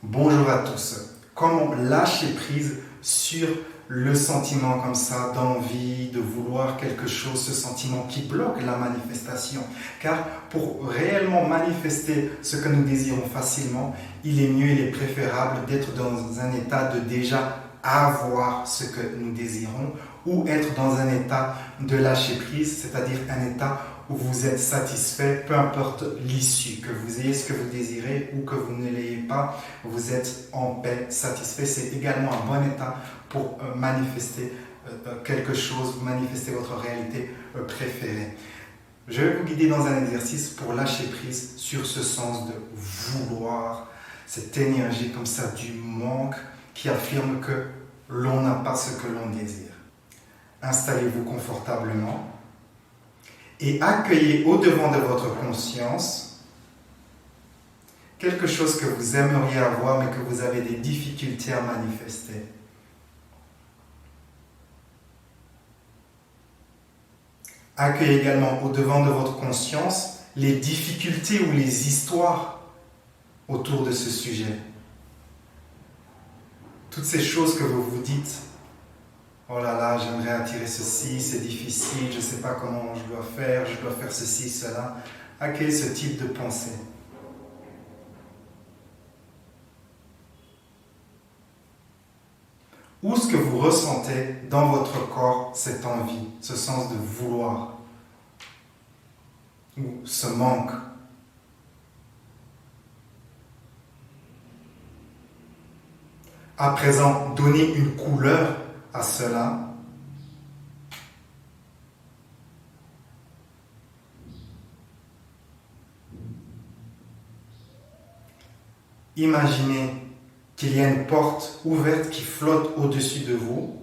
Bonjour à tous. Comment lâcher prise sur le sentiment comme ça d'envie, de vouloir quelque chose, ce sentiment qui bloque la manifestation. Car pour réellement manifester ce que nous désirons facilement, il est mieux, il est préférable d'être dans un état de déjà avoir ce que nous désirons ou être dans un état de lâcher prise, c'est-à-dire un état où vous êtes satisfait, peu importe l'issue, que vous ayez ce que vous désirez ou que vous ne l'ayez pas, vous êtes en paix, satisfait. C'est également un bon état pour manifester quelque chose, manifester votre réalité préférée. Je vais vous guider dans un exercice pour lâcher prise sur ce sens de vouloir, cette énergie comme ça du manque qui affirme que l'on n'a pas ce que l'on désire. Installez-vous confortablement et accueillez au-devant de votre conscience quelque chose que vous aimeriez avoir mais que vous avez des difficultés à manifester. Accueillez également au-devant de votre conscience les difficultés ou les histoires autour de ce sujet. Toutes ces choses que vous vous dites, oh là là, j'aimerais attirer ceci, c'est difficile, je ne sais pas comment je dois faire ceci, cela. Accueillez ce type de pensée. Où est-ce que vous ressentez dans votre corps cette envie, ce sens de vouloir, ou ce manque? À présent, donnez une couleur à cela. Imaginez qu'il y a une porte ouverte qui flotte au-dessus de vous.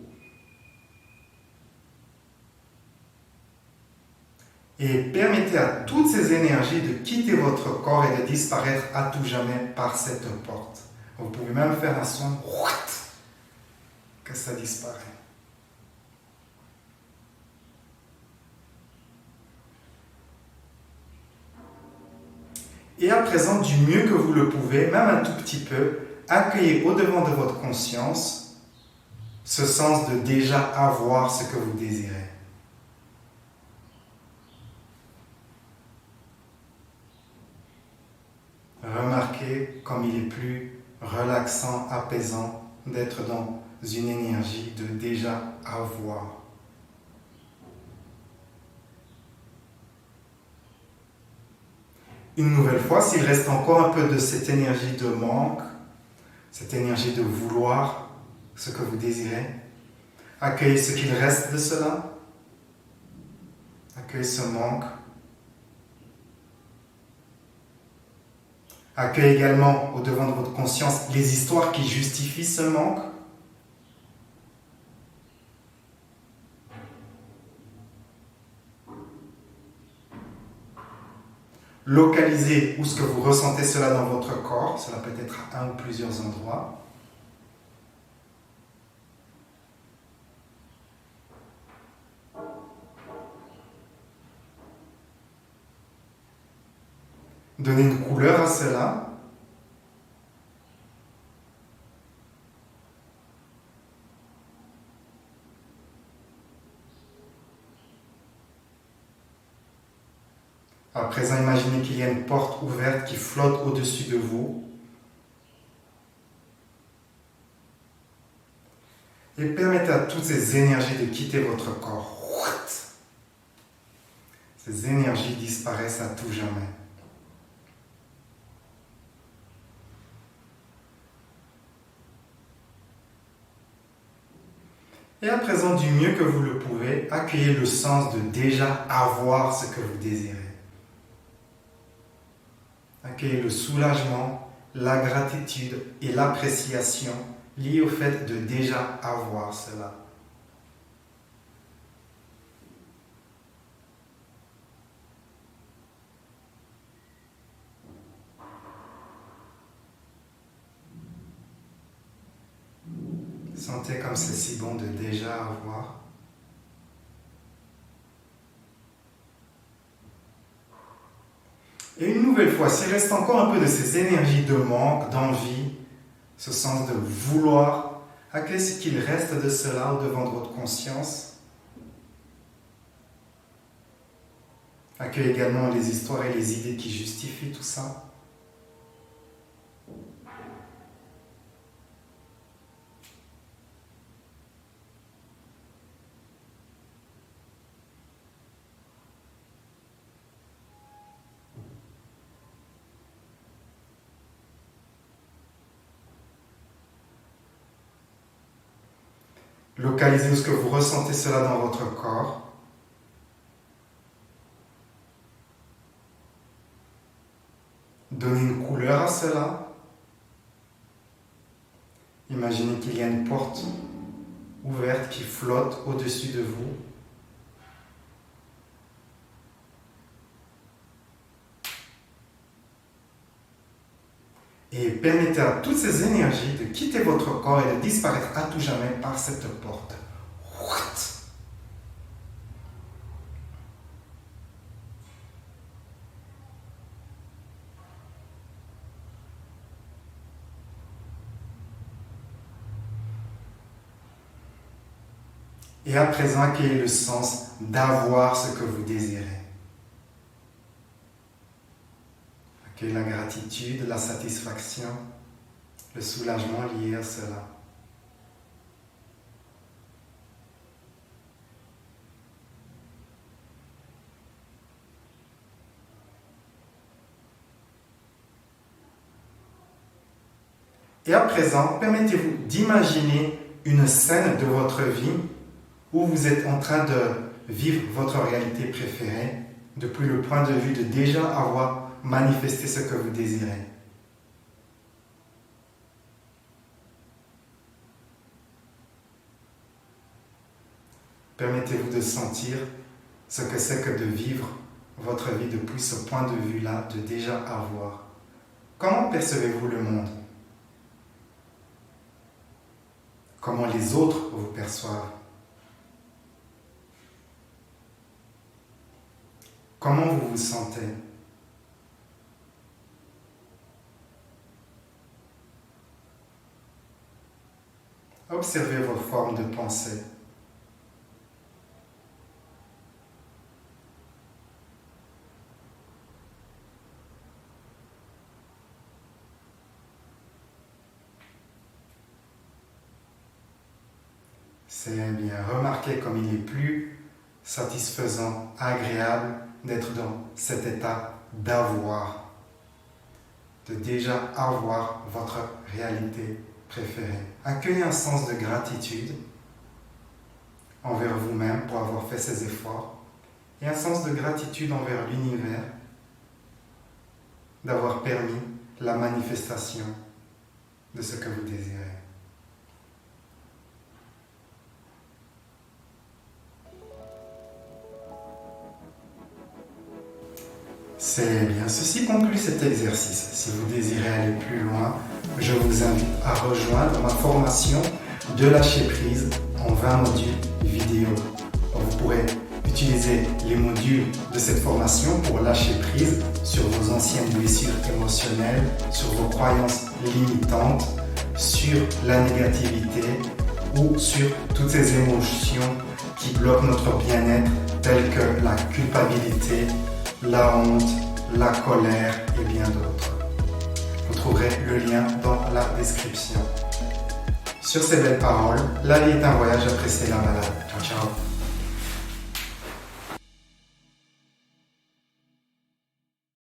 Et permettez à toutes ces énergies de quitter votre corps et de disparaître à tout jamais par cette porte. Vous pouvez même faire un son que ça disparaît. Et à présent, du mieux que vous le pouvez, même un tout petit peu, accueillez au-devant de votre conscience ce sens de déjà avoir ce que vous désirez. Remarquez comme il est plus relaxant, apaisant d'être dans une énergie de déjà avoir. Une nouvelle fois, s'il reste encore un peu de cette énergie de manque, cette énergie de vouloir ce que vous désirez, accueillez ce qu'il reste de cela, accueillez ce manque. Accueillez également au-devant de votre conscience les histoires qui justifient ce manque. Localisez où est-ce que vous ressentez cela dans votre corps. Cela peut être à un ou plusieurs endroits. Donnez une couleur à cela. À présent, imaginez qu'il y a une porte ouverte qui flotte au-dessus de vous. Et permettez à toutes ces énergies de quitter votre corps. Ces énergies disparaissent à tout jamais. Et à présent, du mieux que vous le pouvez, accueillez le sens de déjà avoir ce que vous désirez. Accueillez le soulagement, la gratitude et l'appréciation liées au fait de déjà avoir cela. Sentez comme c'est si bon de déjà avoir. Et une nouvelle fois, s'il reste encore un peu de ces énergies de manque, d'envie, ce sens de vouloir. Accueillez ce qu'il reste de cela au devant de votre conscience. Accueillez également les histoires et les idées qui justifient tout ça. Localisez où est-ce que vous ressentez cela dans votre corps. Donnez une couleur à cela. Imaginez qu'il y a une porte ouverte qui flotte au-dessus de vous. Et permettez à toutes ces énergies de quitter votre corps et de disparaître à tout jamais par cette porte. Et à présent, accueillez le sens d'avoir ce que vous désirez. Accueillez la gratitude, la satisfaction, le soulagement lié à cela. Et à présent, permettez-vous d'imaginer une scène de votre vie où vous êtes en train de vivre votre réalité préférée depuis le point de vue de déjà avoir manifesté ce que vous désirez. Permettez-vous de sentir ce que c'est que de vivre votre vie depuis ce point de vue-là, de déjà avoir. Comment percevez-vous le monde? Comment les autres vous perçoivent? Comment vous vous sentez? Observez vos formes de pensée. C'est bien. Remarquez comme il est plus satisfaisant, agréable d'être dans cet état d'avoir, de déjà avoir votre réalité préférée. Accueillez un sens de gratitude envers vous-même pour avoir fait ces efforts et un sens de gratitude envers l'univers d'avoir permis la manifestation de ce que vous désirez. C'est bien, ceci conclut cet exercice. Si vous désirez aller plus loin, je vous invite à rejoindre ma formation de lâcher prise en 20 modules vidéo. Vous pourrez utiliser les modules de cette formation pour lâcher prise sur vos anciennes blessures émotionnelles, sur vos croyances limitantes, sur la négativité ou sur toutes ces émotions qui bloquent notre bien-être telles que la culpabilité, la honte, la colère et bien d'autres. Vous trouverez le lien dans la description. Sur ces belles paroles, la vie est un voyage, appréciez la balade. Ciao, ciao.